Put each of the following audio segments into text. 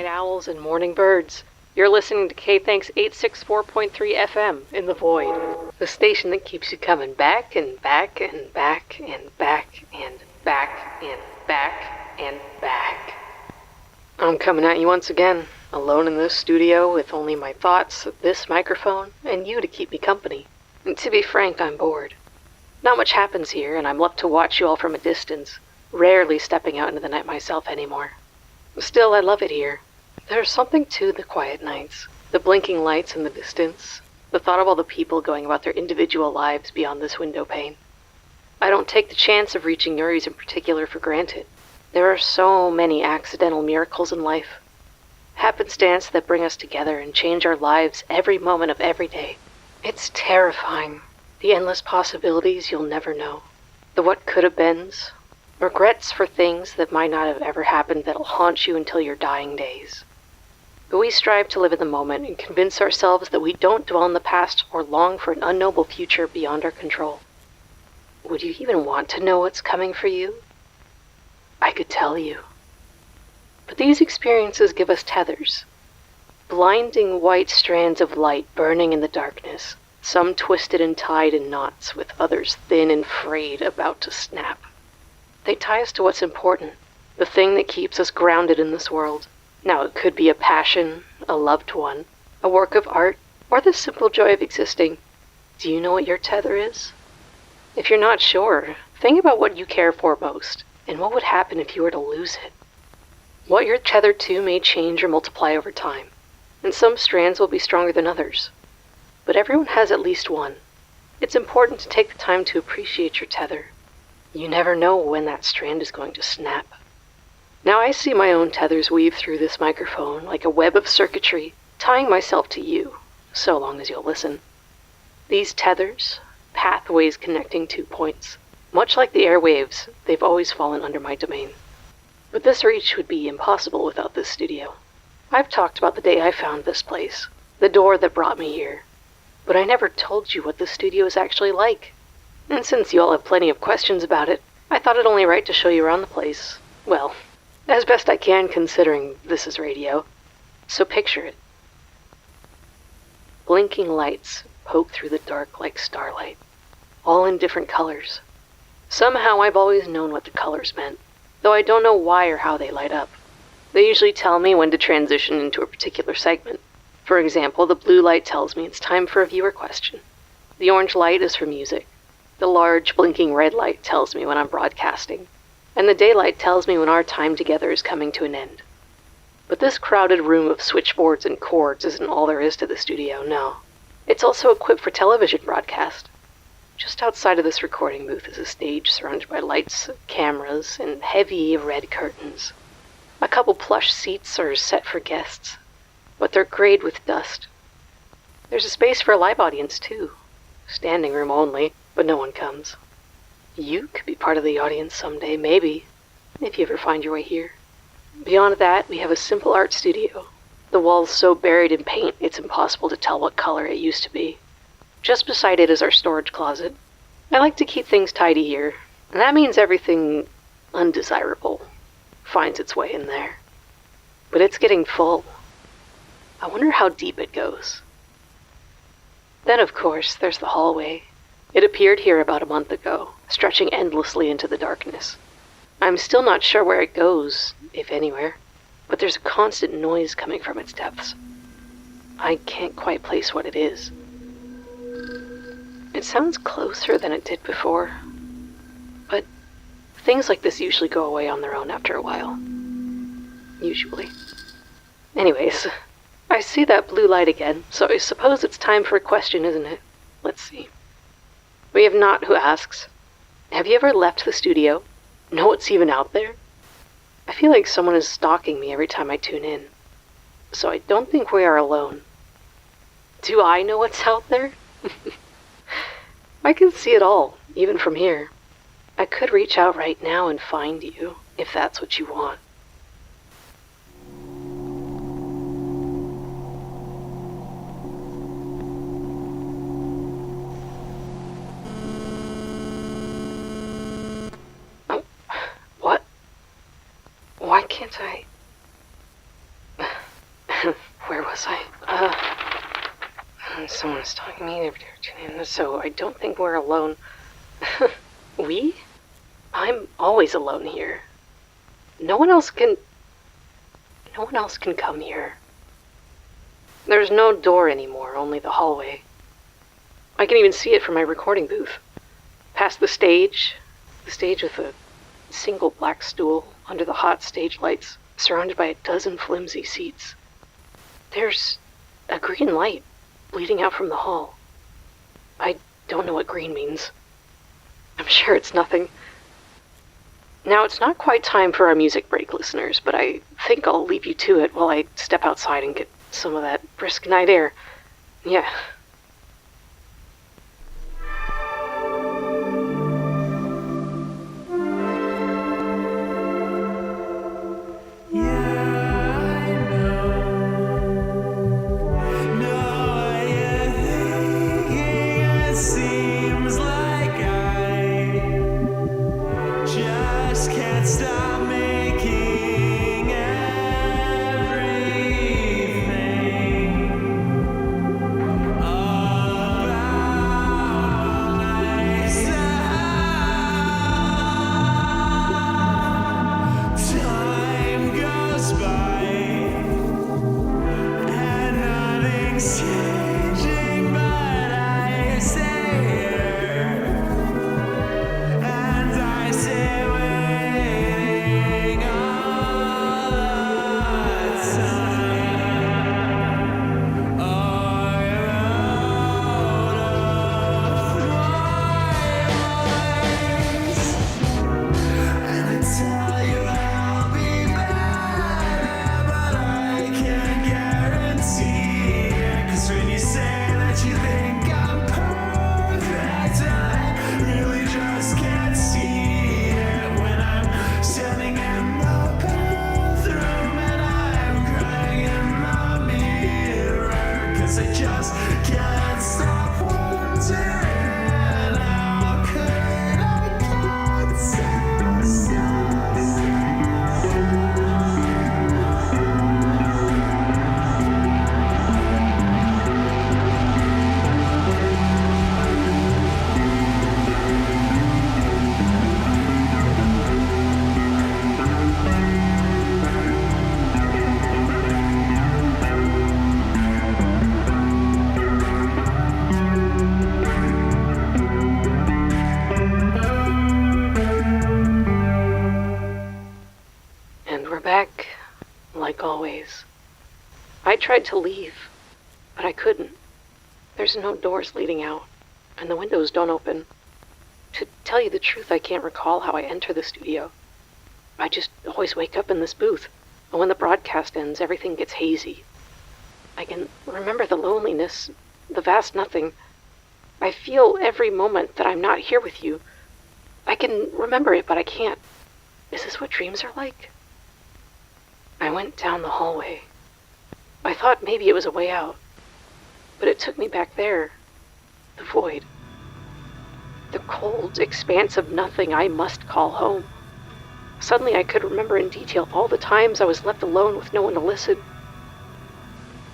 night owls and morning birds. You're listening to K.THX 864.3 FM in the void. The station that keeps you coming back and back and back and back and back and back and back. I'm coming at you once again, alone in this studio with only my thoughts, this microphone, and you to keep me company. And to be frank, I'm bored. Not much happens here, and I'm left to watch you all from a distance, rarely stepping out into the night myself anymore. Still, I love it here. There's something to the quiet nights, the blinking lights in the distance, the thought of all the people going about their individual lives beyond this window pane. I don't take the chance of reaching yours in particular for granted. There are so many accidental miracles in life. Happenstance that bring us together and change our lives every moment of every day. It's terrifying. The endless possibilities you'll never know. The what could have beens. Regrets for things that might not have ever happened that'll haunt you until your dying days. But we strive to live in the moment and convince ourselves that we don't dwell in the past or long for an unknowable future beyond our control. Would you even want to know what's coming for you? I could tell you. But these experiences give us tethers. Blinding white strands of light burning in the darkness, some twisted and tied in knots, with others thin and frayed about to snap. They tie us to what's important, the thing that keeps us grounded in this world. Now it could be a passion, a loved one, a work of art, or the simple joy of existing. Do you know what your tether is? If you're not sure, think about what you care for most, and what would happen if you were to lose it. What you're tethered to may change or multiply over time, and some strands will be stronger than others. But everyone has at least one. It's important to take the time to appreciate your tether. You never know when that strand is going to snap. Now I see my own tethers weave through this microphone like a web of circuitry, tying myself to you, so long as you'll listen. These tethers, pathways connecting 2 points. Much like the airwaves, they've always fallen under my domain. But this reach would be impossible without this studio. I've talked about the day I found this place, the door that brought me here. But I never told you what the studio is actually like. And since you all have plenty of questions about it, I thought it only right to show you around the place. Well, as best I can considering this is radio. So picture it. Blinking lights poke through the dark like starlight, all in different colors. Somehow I've always known what the colors meant, though I don't know why or how they light up. They usually tell me when to transition into a particular segment. For example, the blue light tells me it's time for a viewer question. The orange light is for music. The large, blinking red light tells me when I'm broadcasting. And the daylight tells me when our time together is coming to an end. But this crowded room of switchboards and cords isn't all there is to the studio, no. It's also equipped for television broadcast. Just outside of this recording booth is a stage surrounded by lights, cameras, and heavy red curtains. A couple plush seats are set for guests, but they're grayed with dust. There's a space for a live audience, too. Standing room only, but no one comes. You could be part of the audience someday, maybe, if you ever find your way here. Beyond that, we have a simple art studio. The walls so buried in paint, it's impossible to tell what color it used to be. Just beside it is our storage closet. I like to keep things tidy here, and that means everything undesirable finds its way in there. But it's getting full. I wonder how deep it goes. Then, of course, there's the hallway. It appeared here about a month ago, stretching endlessly into the darkness. I'm still not sure where it goes, if anywhere, but there's a constant noise coming from its depths. I can't quite place what it is. It sounds closer than it did before, but things like this usually go away on their own after a while. Usually. Anyways, I see that blue light again, so I suppose it's time for a question, isn't it? Let's see. We have Not who asks, have you ever left the studio? Know what's even out there? I feel like someone is stalking me every time I tune in, so I don't think we are alone. Do I know what's out there? I can see it all, even from here. I could reach out right now and find you, if that's what you want. What? Why can't I? Where was I? Someone is talking to me. So I don't think we're alone. We? I'm always alone here. No one else can come here. There's no door anymore, only the hallway. I can even see it from my recording booth. Past the stage with a single black stool under the hot stage lights, surrounded by a dozen flimsy seats. There's a green light bleeding out from the hall. I don't know what green means. I'm sure it's nothing. Now, it's not quite time for our music break, listeners, but I think I'll leave you to it while I step outside and get some of that brisk night air. Yeah. I tried to leave, but I couldn't. There's no doors leading out, and the windows don't open. To tell you the truth, I can't recall how I enter the studio. I just always wake up in this booth, and when the broadcast ends, everything gets hazy. I can remember the loneliness, the vast nothing. I feel every moment that I'm not here with you. I can remember it, but I can't. Is this what dreams are like? I went down the hallway. I thought maybe it was a way out, but it took me back there. The void. The cold expanse of nothing I must call home. Suddenly I could remember in detail all the times I was left alone with no one to listen.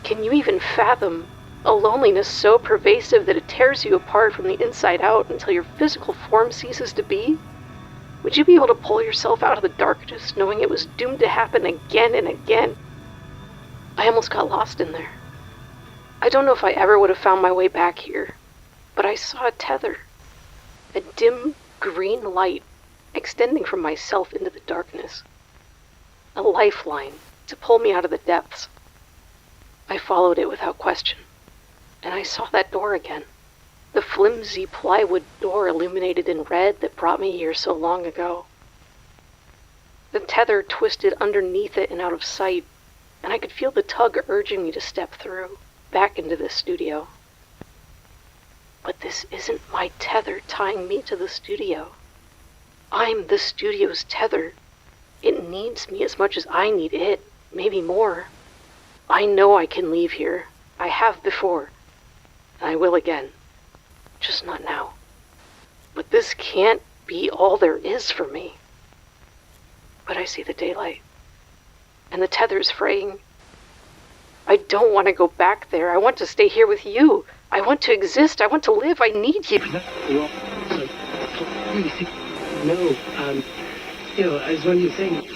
Can you even fathom a loneliness so pervasive that it tears you apart from the inside out until your physical form ceases to be? Would you be able to pull yourself out of the darkness knowing it was doomed to happen again and again? I almost got lost in there. I don't know if I ever would have found my way back here, but I saw a tether, a dim green light extending from myself into the darkness, a lifeline to pull me out of the depths. I followed it without question, and I saw that door again, the flimsy plywood door illuminated in red that brought me here so long ago. The tether twisted underneath it and out of sight, and I could feel the tug urging me to step through, back into this studio. But this isn't my tether tying me to the studio. I'm the studio's tether. It needs me as much as I need it, maybe more. I know I can leave here. I have before, and I will again. Just not now. But this can't be all there is for me. But I see the daylight, and the tether's fraying. I don't want to go back there. I want to stay here with you. I want to exist. I want to live. I need you. No, as when you think.